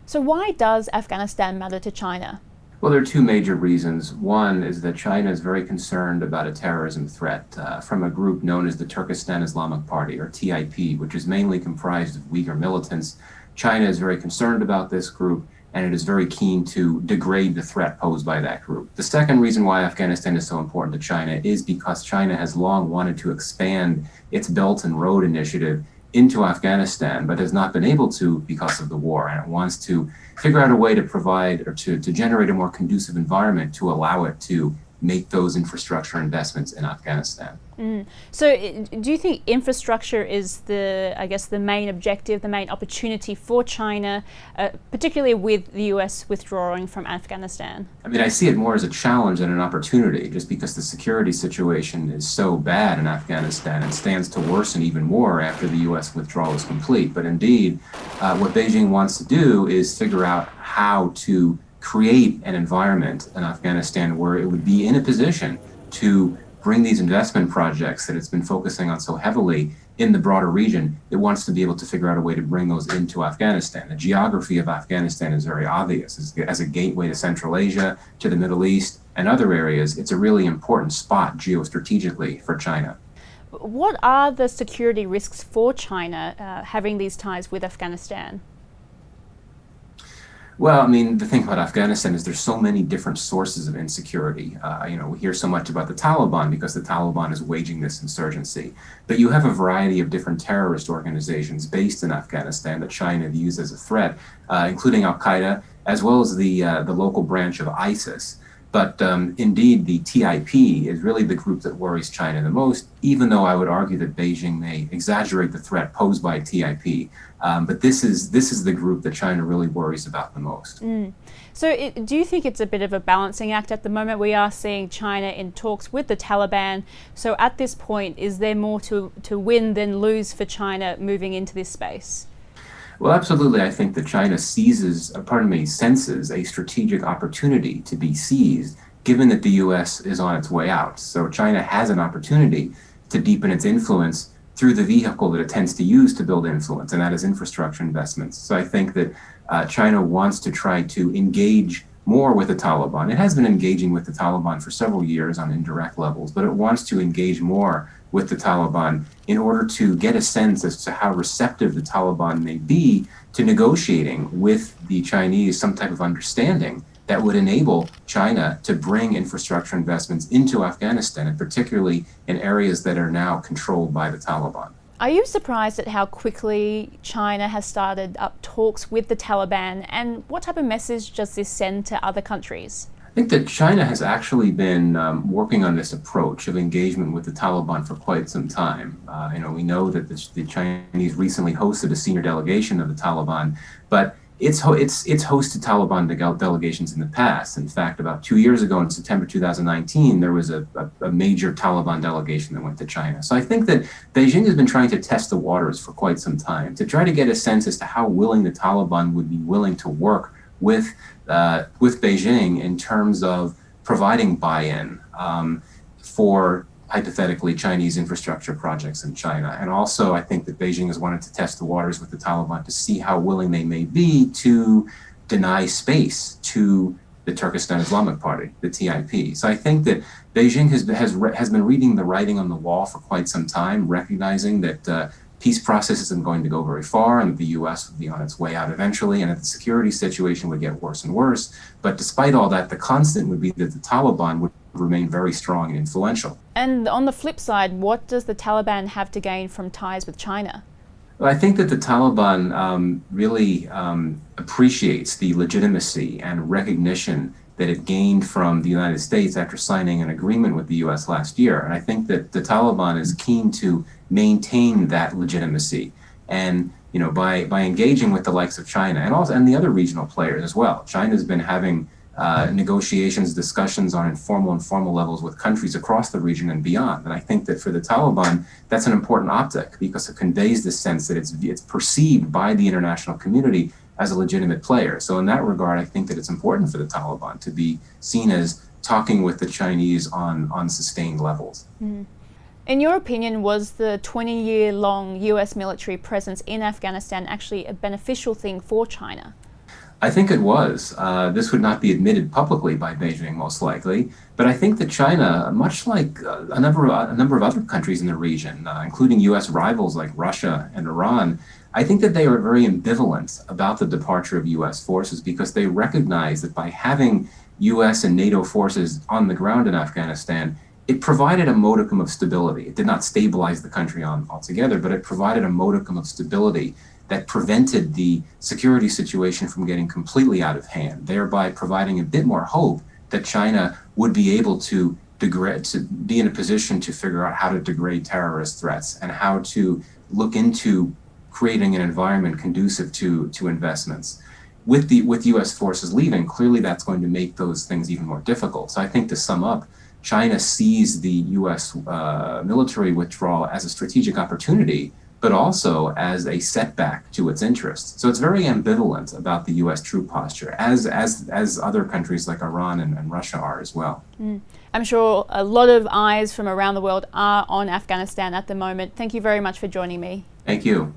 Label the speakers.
Speaker 1: So why does Afghanistan matter to China?
Speaker 2: Well, there are two major reasons. One is that China is very concerned about a terrorism threat from a group known as the Turkestan Islamic Party, or TIP, which is mainly comprised of Uyghur militants. China is very concerned about this group, and it is very keen to degrade the threat posed by that group. The second reason why Afghanistan is so important to China is because China has long wanted to expand its Belt and Road Initiative into Afghanistan, but has not been able to because of the war. And it wants to figure out a way to provide or to generate a more conducive environment to allow it to make those infrastructure investments in Afghanistan.
Speaker 1: So do you think infrastructure is the main objective, the main opportunity for China, particularly with the US withdrawing from Afghanistan?
Speaker 2: I mean, I see it more as a challenge than an opportunity, just because the security situation is so bad in Afghanistan and stands to worsen even more after the US withdrawal is complete. But indeed, what Beijing wants to do is figure out how to create an environment in Afghanistan where it would be in a position to bring these investment projects that it's been focusing on so heavily in the broader region. It wants to be able to figure out a way to bring those into Afghanistan. The geography of Afghanistan is very obvious. As a gateway to Central Asia, to the Middle East, and other areas, it's a really important spot geostrategically for China.
Speaker 1: What are the security risks for China having these ties with Afghanistan?
Speaker 2: Well, I mean, the thing about Afghanistan is there's so many different sources of insecurity. We hear so much about the Taliban because the Taliban is waging this insurgency. But you have a variety of different terrorist organizations based in Afghanistan that China views as a threat, including Al-Qaeda, as well as the local branch of ISIS. But indeed, the TIP is really the group that worries China the most, even though I would argue that Beijing may exaggerate the threat posed by TIP. But this is the group that China really worries about the most.
Speaker 1: So do you think it's a bit of a balancing act at the moment? We are seeing China in talks with the Taliban. So at this point, is there more to win than lose for China moving into this space?
Speaker 2: Well, absolutely. I think that China senses a strategic opportunity to be seized, given that the U.S. is on its way out. So China has an opportunity to deepen its influence through the vehicle that it tends to use to build influence, and that is infrastructure investments. So I think that China wants to try to engage more with the Taliban. It has been engaging with the Taliban for several years on indirect levels, but it wants to engage more with the Taliban in order to get a sense as to how receptive the Taliban may be to negotiating with the Chinese some type of understanding that would enable China to bring infrastructure investments into Afghanistan, and particularly in areas that are now controlled by the Taliban.
Speaker 1: Are you surprised at how quickly China has started up talks with the Taliban, and what type of message does this send to other countries?
Speaker 2: I think that China has actually been working on this approach of engagement with the Taliban for quite some time. We know that the Chinese recently hosted a senior delegation of the Taliban, but it's hosted Taliban delegations in the past. In fact, about 2 years ago in September 2019, there was a major Taliban delegation that went to China. So I think that Beijing has been trying to test the waters for quite some time to try to get a sense as to how willing the Taliban would be willing to work with Beijing in terms of providing buy-in for hypothetically Chinese infrastructure projects in China. And also, I think that Beijing has wanted to test the waters with the Taliban to see how willing they may be to deny space to the Turkestan Islamic Party, the TIP. So I think that Beijing has been reading the writing on the wall for quite some time, recognizing that peace process isn't going to go very far, and the U.S. would be on its way out eventually, and that the security situation would get worse and worse. But despite all that, the constant would be that the Taliban would remain very strong and influential.
Speaker 1: And on the flip side, what does the Taliban have to gain from ties with China?
Speaker 2: Well, I think that the Taliban really appreciates the legitimacy and recognition that it gained from the United States after signing an agreement with the U.S. last year. And I think that the Taliban is keen to maintain that legitimacy. And by engaging with the likes of China and the other regional players as well. China's been having negotiations, discussions on informal and formal levels with countries across the region and beyond. And I think that for the Taliban, that's an important optic because it conveys the sense that it's perceived by the international community as a legitimate player. So in that regard, I think that it's important for the Taliban to be seen as talking with the Chinese on sustained levels.
Speaker 1: In your opinion, was the 20-year-long US military presence in Afghanistan actually a beneficial thing for China?
Speaker 2: I think it was. This would not be admitted publicly by Beijing, most likely. But I think that China, much like a number of other countries in the region, including U.S. rivals like Russia and Iran, I think that they are very ambivalent about the departure of U.S. forces because they recognize that by having U.S. and NATO forces on the ground in Afghanistan, it provided a modicum of stability. It did not stabilize the country altogether, but it provided a modicum of stability that prevented the security situation from getting completely out of hand, thereby providing a bit more hope that China would be able to be in a position to figure out how to degrade terrorist threats and how to look into creating an environment conducive to investments. With U.S. forces leaving, clearly that's going to make those things even more difficult. So I think to sum up, China sees the U.S. Military withdrawal as a strategic opportunity, but also as a setback to its interests. So it's very ambivalent about the U.S. troop posture, as other countries like Iran and Russia are as well.
Speaker 1: I'm sure a lot of eyes from around the world are on Afghanistan at the moment. Thank you very much for joining me.
Speaker 2: Thank you.